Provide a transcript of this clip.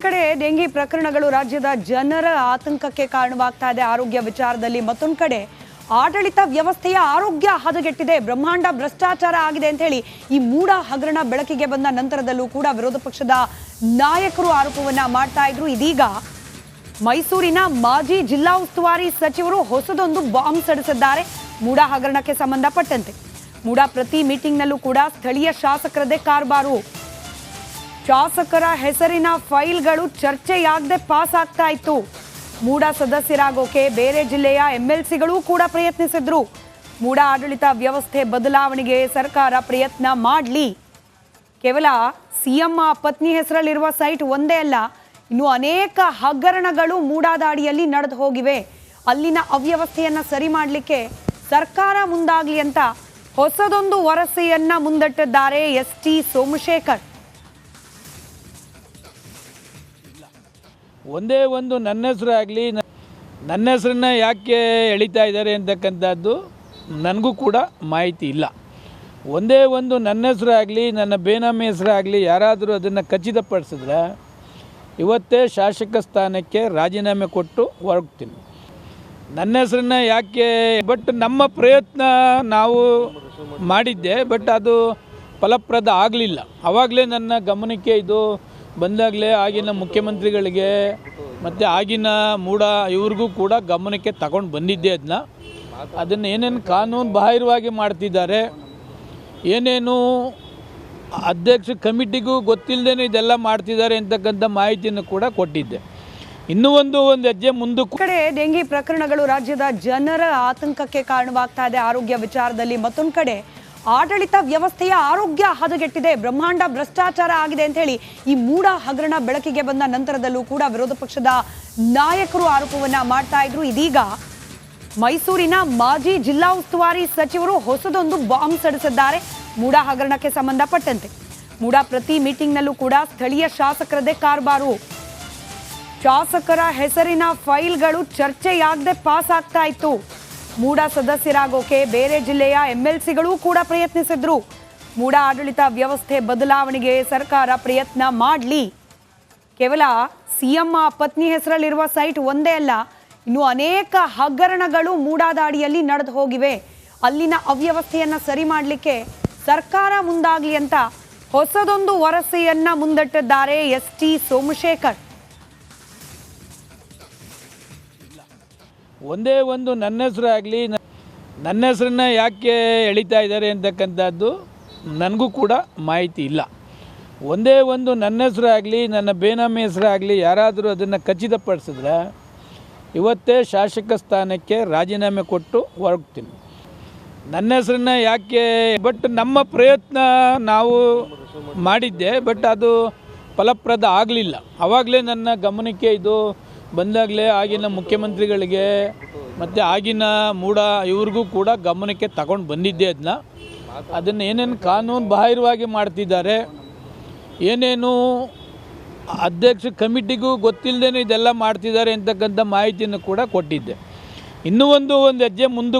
ಕಡೆ ಡೆಂಗಿ ಪ್ರಕರಣಗಳು ರಾಜ್ಯದ ಜನರ ಆತಂಕಕ್ಕೆ ಕಾರಣವಾಗ್ತಾ ಇದೆ ಆರೋಗ್ಯ ವಿಚಾರದಲ್ಲಿ. ಮತ್ತೊಂದು ಕಡೆ ಆಡಳಿತ ವ್ಯವಸ್ಥೆಯ ಆರೋಗ್ಯ ಹದಗೆಟ್ಟಿದೆ, ಬ್ರಹ್ಮಾಂಡ ಭ್ರಷ್ಟಾಚಾರ ಆಗಿದೆ ಅಂತ ಹೇಳಿ ಈ ಮೂಡ ಹಗರಣ ಬೆಳಕಿಗೆ ಬಂದ ನಂತರದಲ್ಲೂ ಕೂಡ ವಿರೋಧ ಪಕ್ಷದ ನಾಯಕರು ಆರೋಪವನ್ನ ಮಾಡ್ತಾ ಇದ್ರು. ಇದೀಗ ಮೈಸೂರಿನ ಮಾಜಿ ಜಿಲ್ಲಾ ಉಸ್ತುವಾರಿ ಸಚಿವರು ಹೊಸದೊಂದು ಬಾಂಬ್ ಸಿಡಿಸಿದ್ದಾರೆ ಮೂಡ ಹಗರಣಕ್ಕೆ ಸಂಬಂಧಪಟ್ಟಂತೆ. ಮೂಡ ಪ್ರತಿ ಮೀಟಿಂಗ್ನಲ್ಲೂ ಕೂಡ ಸ್ಥಳೀಯ ಶಾಸಕರದೇ ಕಾರ್ಬಾರು. ಶಾಸಕರ ಹೆಸರಿನ ಫೈಲ್ಗಳು ಚರ್ಚೆಯಾಗದೆ ಪಾಸ್ ಆಗ್ತಾ ಇತ್ತು. ಮೂಡ ಸದಸ್ಯರಾಗೋಕೆ ಬೇರೆ ಜಿಲ್ಲೆಯ ಎಂಎಲ್ಸಿಗಳು ಕೂಡ ಪ್ರಯತ್ನಿಸಿದ್ರು. ಮೂಡ ಆಡಳಿತ ವ್ಯವಸ್ಥೆ ಬದಲಾವಣೆಗೆ ಸರ್ಕಾರ ಪ್ರಯತ್ನ ಮಾಡಲಿ. ಕೇವಲ ಸಿಎಂ ಪತ್ನಿ ಹೆಸರಲ್ಲಿರುವ ಸೈಟ್ ಒಂದೇ ಅಲ್ಲ, ಇನ್ನು ಅನೇಕ ಹಗರಣಗಳು ಮೂಡಾದಾಡಿಯಲ್ಲಿ ನಡೆದು ಹೋಗಿವೆ. ಅಲ್ಲಿನ ಅವ್ಯವಸ್ಥೆಯನ್ನ ಸರಿ ಮಾಡಲಿಕ್ಕೆ ಸರ್ಕಾರ ಮುಂದಾಗಲಿ ಅಂತ ಹೊಸದೊಂದು ವರಸೆಯನ್ನ ಮುಂದಿಟ್ಟಿದ್ದಾರೆ ಎಸ್.ಟಿ. ಸೋಮಶೇಖರ್. ಒಂದೇ ಒಂದು ನನ್ನ ಹೆಸರು ಆಗಲಿ, ನನ್ನ ಹೆಸರನ್ನ ಯಾಕೆ ಎಳಿತಾ ಇದ್ದಾರೆ ಅಂತಕ್ಕಂಥದ್ದು ನನಗೂ ಕೂಡ ಮಾಹಿತಿ ಇಲ್ಲ. ಒಂದೇ ಒಂದು ನನ್ನ ಹೆಸರು ಆಗಲಿ, ನನ್ನ ಬೇನಾಮಿ ಹೆಸರು ಆಗಲಿ, ಯಾರಾದರೂ ಅದನ್ನು ಖಚಿತಪಡಿಸಿದ್ರೆ ಇವತ್ತೇ ಶಾಸಕ ಸ್ಥಾನಕ್ಕೆ ರಾಜೀನಾಮೆ ಕೊಟ್ಟು ಹೊರಡ್ತೀನಿ. ನನ್ನ ಹೆಸರನ್ನ ಯಾಕೆ ಬಟ್ ನಮ್ಮ ಪ್ರಯತ್ನ ನಾವು ಮಾಡಿದ್ದೆ, ಬಟ್ ಅದು ಫಲಪ್ರದ ಆಗಲಿಲ್ಲ. ಆವಾಗಲೇ ನನ್ನ ಗಮನಕ್ಕೆ ಇದು ಬಂದಾಗಲೇ ಆಗಿನ ಮುಖ್ಯಮಂತ್ರಿಗಳಿಗೆ ಮತ್ತು ಆಗಿನ ಮೂಡ ಇವ್ರಿಗೂ ಕೂಡ ಗಮನಕ್ಕೆ ತಗೊಂಡು ಬಂದಿದ್ದೆ. ಅದನ್ನು ಏನೇನು ಕಾನೂನು ಬಾಹಿರವಾಗಿ ಮಾಡ್ತಿದ್ದಾರೆ, ಏನೇನು ಅಧ್ಯಕ್ಷ ಕಮಿಟಿಗೂ ಗೊತ್ತಿಲ್ಲದೇ ಇದೆಲ್ಲ ಮಾಡ್ತಿದ್ದಾರೆ ಅಂತಕ್ಕಂಥ ಮಾಹಿತಿಯನ್ನು ಕೂಡ ಕೊಟ್ಟಿದ್ದೆ. ಇನ್ನೂ ಒಂದು ಹೆಜ್ಜೆ ಮುಂದಕ್ಕೆ. ಕಡೆ ಡೆಂಗಿ ಪ್ರಕರಣಗಳು ರಾಜ್ಯದ ಜನರ ಆತಂಕಕ್ಕೆ ಕಾರಣವಾಗ್ತಾ ಇದೆ ಆರೋಗ್ಯ ವಿಚಾರದಲ್ಲಿ. ಮತ್ತೊಂದು ಕಡೆ ಆಡಳಿತ ವ್ಯವಸ್ಥೆಯ ಆರೋಗ್ಯ ಹದಗೆಟ್ಟಿದೆ, ಬ್ರಹ್ಮಾಂಡ ಭ್ರಷ್ಟಾಚಾರ ಆಗಿದೆ ಅಂತ ಹೇಳಿ ಈ ಮೂಡ ಹಗರಣ ಬೆಳಕಿಗೆ ಬಂದ ನಂತರದಲ್ಲೂ ಕೂಡ ವಿರೋಧ ಪಕ್ಷದ ನಾಯಕರು ಆರೋಪವನ್ನ ಮಾಡ್ತಾ ಇದ್ರು. ಇದೀಗ ಮೈಸೂರಿನ ಮಾಜಿ ಜಿಲ್ಲಾ ಉಸ್ತುವಾರಿ ಸಚಿವರು ಹೊಸದೊಂದು ಬಾಂಬ್ ಸಿಡಿಸಿದ್ದಾರೆ ಮೂಡ ಹಗರಣಕ್ಕೆ ಸಂಬಂಧಪಟ್ಟಂತೆ. ಮೂಡ ಪ್ರತಿ ಮೀಟಿಂಗ್ನಲ್ಲೂ ಕೂಡ ಸ್ಥಳೀಯ ಶಾಸಕರದೇ ಕಾರ್ಬಾರು. ಶಾಸಕರ ಹೆಸರಿನ ಫೈಲ್ಗಳು ಚರ್ಚೆಯಾಗದೆ ಪಾಸ್ ಆಗ್ತಾ ಇತ್ತು. ಮೂಡ ಸದಸ್ಯರಾಗೋಕೆ ಬೇರೆ ಜಿಲ್ಲೆಯ ಎಂಎಲ್ಸಿಗಳು ಕೂಡ ಪ್ರಯತ್ನಿಸಿದ್ರು. ಮೂಡ ಆಡಳಿತ ವ್ಯವಸ್ಥೆ ಬದಲಾವಣೆಗೆ ಸರ್ಕಾರ ಪ್ರಯತ್ನ ಮಾಡಲಿ. ಕೇವಲ ಸಿಎಂ ಪತ್ನಿ ಹೆಸರಲ್ಲಿರುವ ಸೈಟ್ ಒಂದೇ ಅಲ್ಲ, ಇನ್ನು ಅನೇಕ ಹಗರಣಗಳು ಮೂಡಾದಾಡಿಯಲ್ಲಿ ನಡೆದು ಹೋಗಿವೆ. ಅಲ್ಲಿನ ಅವ್ಯವಸ್ಥೆಯನ್ನ ಸರಿ ಮಾಡಲಿಕ್ಕೆ ಸರ್ಕಾರ ಮುಂದಾಗಲಿ ಅಂತ ಹೊಸದೊಂದು ವರಸೆಯನ್ನ ಮುಂದಿಟ್ಟಿದ್ದಾರೆ ಎಸ್.ಟಿ. ಸೋಮಶೇಖರ್. ಒಂದೇ ಒಂದು ನನ್ನ ಹೆಸರು ಆಗಲಿ, ನನ್ನ ಹೆಸರನ್ನ ಯಾಕೆ ಎಳಿತಾ ಇದ್ದಾರೆ ಅಂತಕ್ಕಂಥದ್ದು ನನಗೂ ಕೂಡ ಮಾಹಿತಿ ಇಲ್ಲ. ಒಂದೇ ಒಂದು ನನ್ನ ಹೆಸರು ಆಗಲಿ, ನನ್ನ ಬೇನಾಮಿ ಹೆಸರು ಆಗಲಿ, ಯಾರಾದರೂ ಅದನ್ನು ಖಚಿತಪಡಿಸಿದ್ರೆ ಇವತ್ತೇ ಶಾಸಕ ಸ್ಥಾನಕ್ಕೆ ರಾಜೀನಾಮೆ ಕೊಟ್ಟು ಹೊರಡ್ತೀನಿ. ನನ್ನ ಹೆಸರನ್ನ ಯಾಕೆ ಬಟ್ ನಮ್ಮ ಪ್ರಯತ್ನ ನಾವು ಮಾಡಿದ್ದೆ, ಬಟ್ ಅದು ಫಲಪ್ರದ ಆಗಲಿಲ್ಲ. ಆವಾಗಲೇ ನನ್ನ ಗಮನಕ್ಕೆ ಇದು ಬಂದಾಗಲೇ ಆಗಿನ ಮುಖ್ಯಮಂತ್ರಿಗಳಿಗೆ ಮತ್ತು ಆಗಿನ ಮೂಡ ಇವ್ರಿಗೂ ಕೂಡ ಗಮನಕ್ಕೆ ತಗೊಂಡು ಬಂದಿದ್ದೆ. ಅದನ್ನು ಏನೇನು ಕಾನೂನು ಬಾಹಿರವಾಗಿ ಮಾಡ್ತಿದ್ದಾರೆ, ಏನೇನು ಅಧ್ಯಕ್ಷ ಕಮಿಟಿಗೂ ಗೊತ್ತಿಲ್ಲದೇ ಇದೆಲ್ಲ ಮಾಡ್ತಿದ್ದಾರೆ ಅಂತಕ್ಕಂಥ ಮಾಹಿತಿಯನ್ನು ಕೂಡ ಕೊಟ್ಟಿದ್ದೆ. ಇನ್ನೂ ಒಂದು ಹೆಜ್ಜೆ ಮುಂದಕ್ಕೆ